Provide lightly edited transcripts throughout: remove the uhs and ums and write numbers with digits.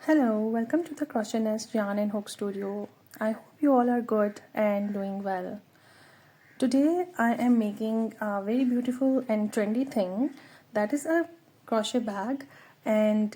Hello, welcome to the Crochet Nest Yarn and Hook Studio. I hope you all are good and doing well. Today I am making a very beautiful and trendy thing, that is a crochet bag, and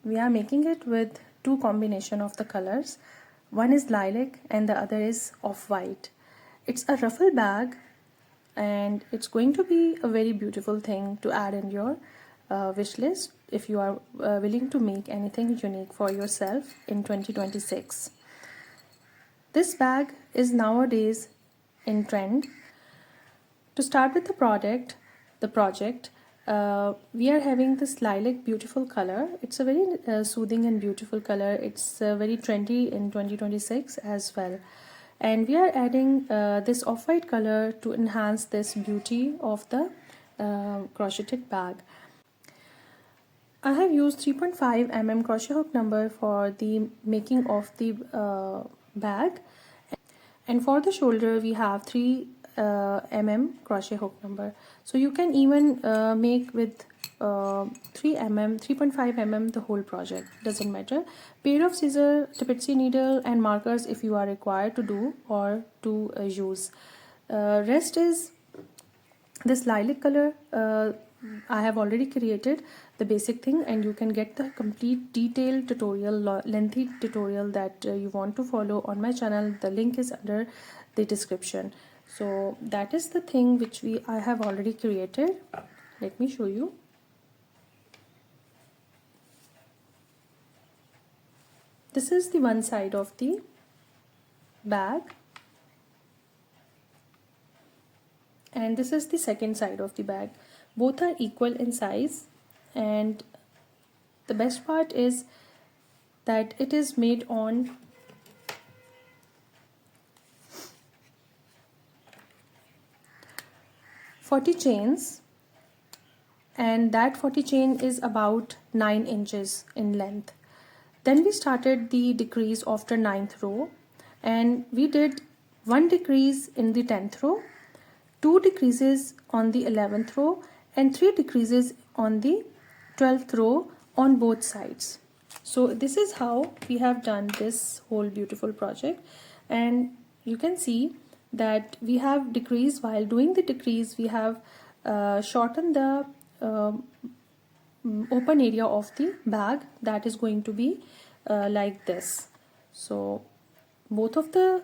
we are making it with two combination of the colors. One is lilac and the other is off-white. It's a ruffle bag and it's going to be a very beautiful thing to add in your wish list if you are willing to make anything unique for yourself in 2026. This bag is nowadays in trend. To start with the project, we are having this lilac beautiful color. It's a very soothing and beautiful color. It's very trendy in 2026 as well. And we are adding this off-white color to enhance this beauty of the crocheted bag. I have used 3.5 mm crochet hook number for the making of the bag, and for the shoulder we have 3 mm crochet hook number. So you can even make with 3 mm, 3.5 mm the whole project, doesn't matter. Pair of scissors, tapestry needle and markers if you are required to do or to use. Rest is this lilac color. I have already created the basic thing, and you can get the complete detailed tutorial, lengthy tutorial that you want to follow on my channel. The link is under the description. So that is the thing which I have already created. Let me show you. This is the one side of the bag, and this is the second side of the bag. Both are equal in size, and the best part is that it is made on 40 chains, and that 40 chain is about 9 inches in length. Then we started the decrease after 9th row, and we did 1 decrease in the 10th row, 2 decreases on the 11th row, and 3 decreases on the 12th row on both sides. So this is how we have done this whole beautiful project, and you can see that we have decreased. While doing the decrease, we have shortened the open area of the bag, that is going to be like this. So both of the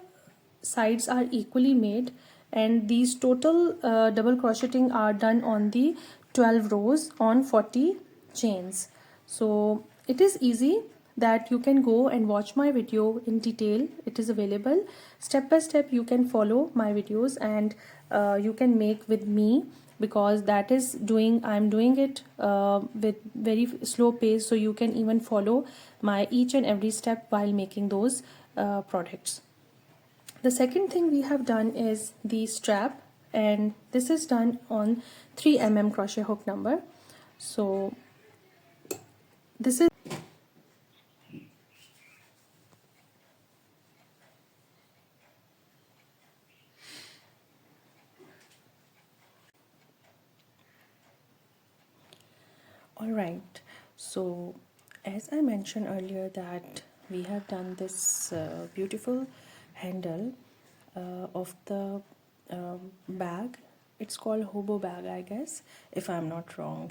sides are equally made, and these total double crocheting are done on the 12 rows on 40 chains. So it is easy that you can go and watch my video in detail. It is available step by step. You can follow my videos, and you can make with me, because that is I'm doing it with very slow pace, so you can even follow my each and every step while making those products. The second thing we have done is the strap, and this is done on 3 mm crochet hook number. So this is alright. So as I mentioned earlier that we have done this beautiful handle of the bag. It's called hobo bag, I guess, if I'm not wrong.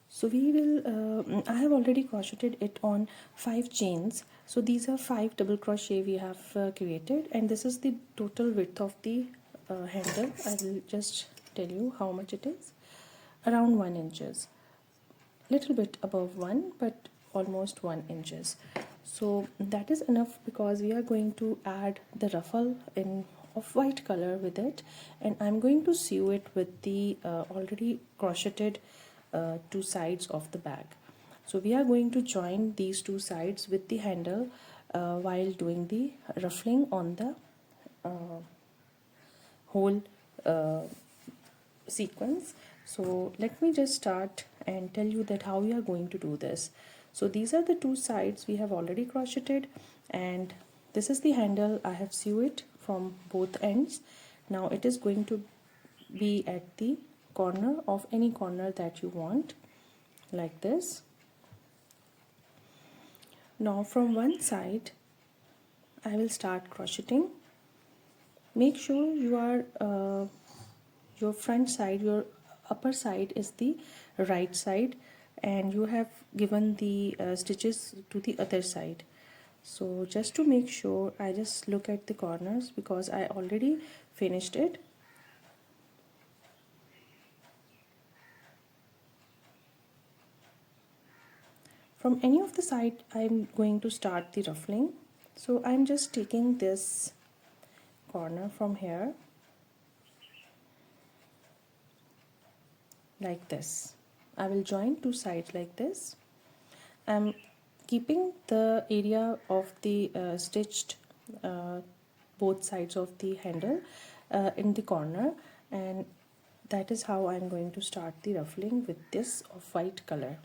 So we will I have already crocheted it on 5 chains. So these are 5 double crochet we have created, and this is the total width of the handle. I will just tell you how much it is. Around 1 inches, little bit above 1, but almost 1 inches. So that is enough, because we are going to add the ruffle in off-white color with it, and I'm going to sew it with the already crocheted 2 sides of the bag. So we are going to join these 2 sides with the handle while doing the ruffling on the whole sequence. So let me just start and tell you that how we are going to do this. So these are the 2 sides we have already crocheted, and this is the handle. I have sewn it from both ends. Now it is going to be at the corner of any corner that you want, like this. Now from one side I will start crocheting. Make sure you are your front side, your upper side is the right side, and you have given the stitches to the other side. So just to make sure, I just look at the corners because I already finished it. From any of the side I'm going to start the ruffling. So I'm just taking this corner from here like this. I will join two sides like this. I'm keeping the area of the stitched both sides of the handle in the corner, and that is how I'm going to start the ruffling with this off-white color.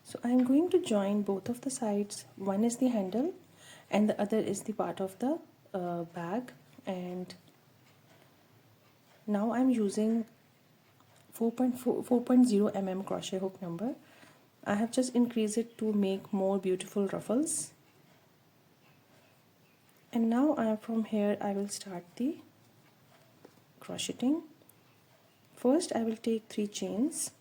So I'm going to join both of the sides. One is the handle and the other is the part of the bag, and now I'm using 4.0 mm crochet hook number. I have just increased it to make more beautiful ruffles. And now from here I will start the crocheting. First I will take 3 chains.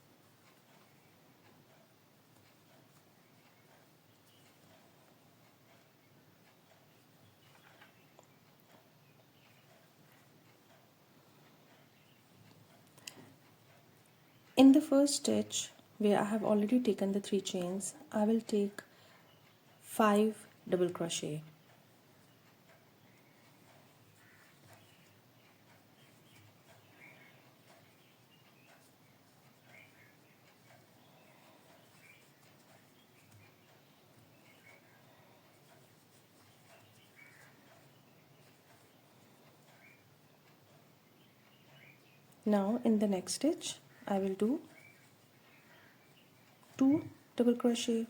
In the first stitch where I have already taken the 3 chains, I will take 5 double crochet. Now in the next stitch I will do 2 double crochet.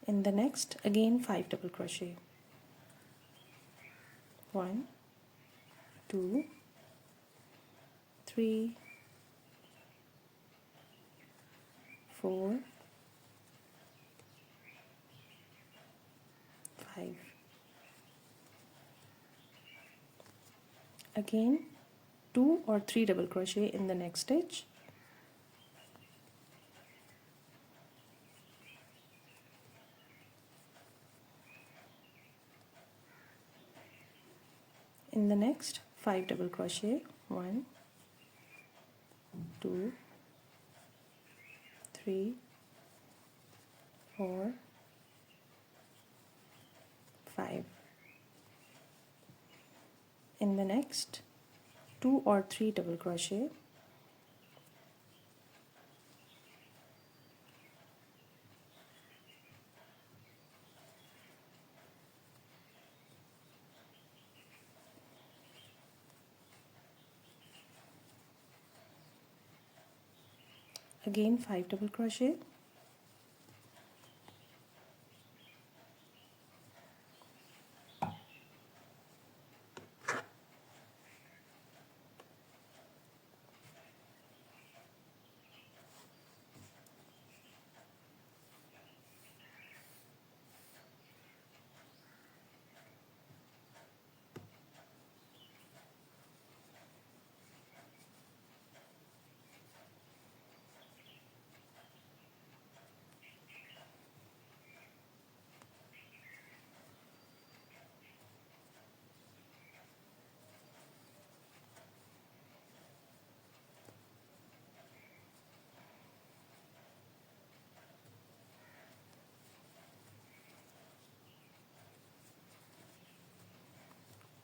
In the next again 5 double crochet. 1, 2, 3, 4, 5. Again 2 or 3 double crochet in the next stitch. In the next 5 double crochet. 1, 2, 3, 4, 5. In the next 2 or 3 double crochet. Again 5 double crochet.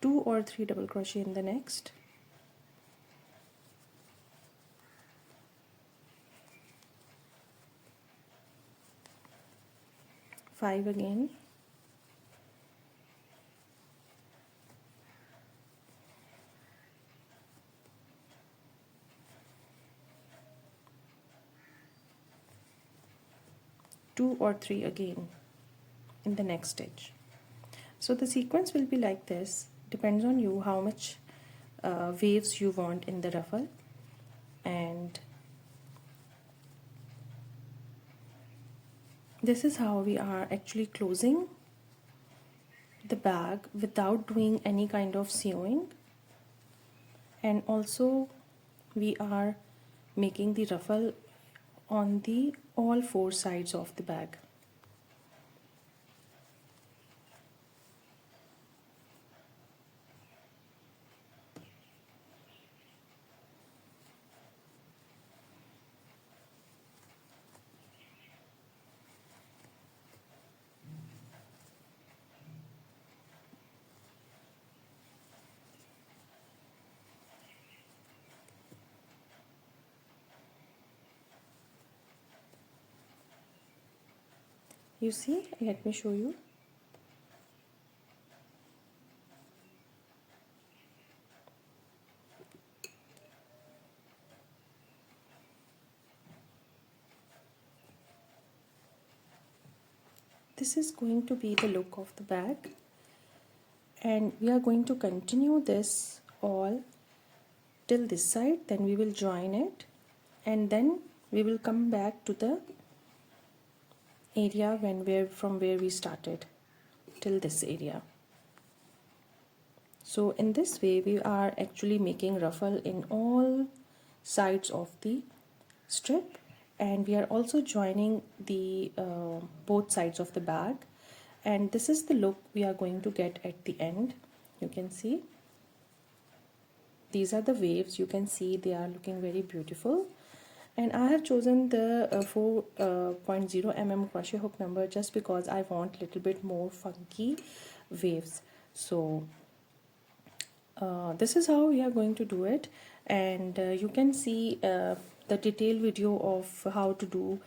Two or 3 double crochet in the next. Five again. 2 or 3 again in the next stitch. So the sequence will be like this, depends on you how much waves you want in the ruffle. And this is how we are actually closing the bag without doing any kind of sewing. And also we are making the ruffle on the all 4 sides of the bag. You see, let me show you. This is going to be the look of the bag, and we are going to continue this all till this side, then we will join it, and then we will come back to the area from where we started till this area. So in this way we are actually making ruffle in all sides of the strip, and we are also joining the both sides of the bag, and this is the look we are going to get at the end. You can see these are the waves. You can see they are looking very beautiful, and I have chosen the 4.0 mm crochet hook number just because I want little bit more funky waves. So this is how we are going to do it, and you can see the detailed video of how to do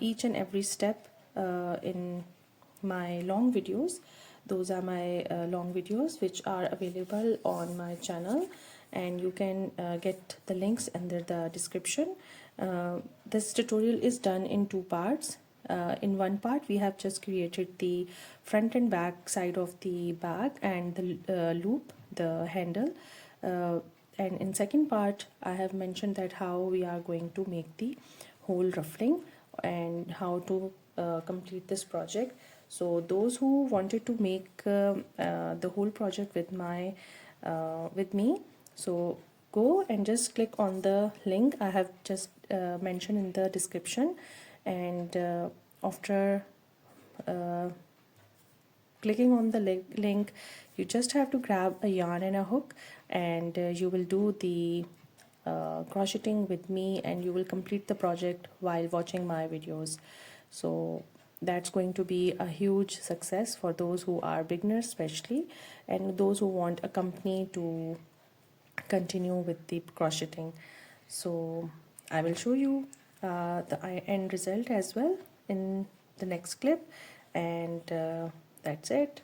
each and every step in my long videos. Those are my long videos which are available on my channel, and you can get the links under the description. This tutorial is done in 2 parts. In one part we have just created the front and back side of the bag and the loop, the handle, and in second part I have mentioned that how we are going to make the whole ruffling and how to complete this project. So those who wanted to make the whole project with me, so go and just click on the link I have just mentioned in the description, and after clicking on the link, you just have to grab a yarn and a hook, and you will do the crocheting with me, and you will complete the project while watching my videos. So that's going to be a huge success for those who are beginners especially, and those who want a company to continue with the crocheting. So I will show you the end result as well in the next clip, and that's it.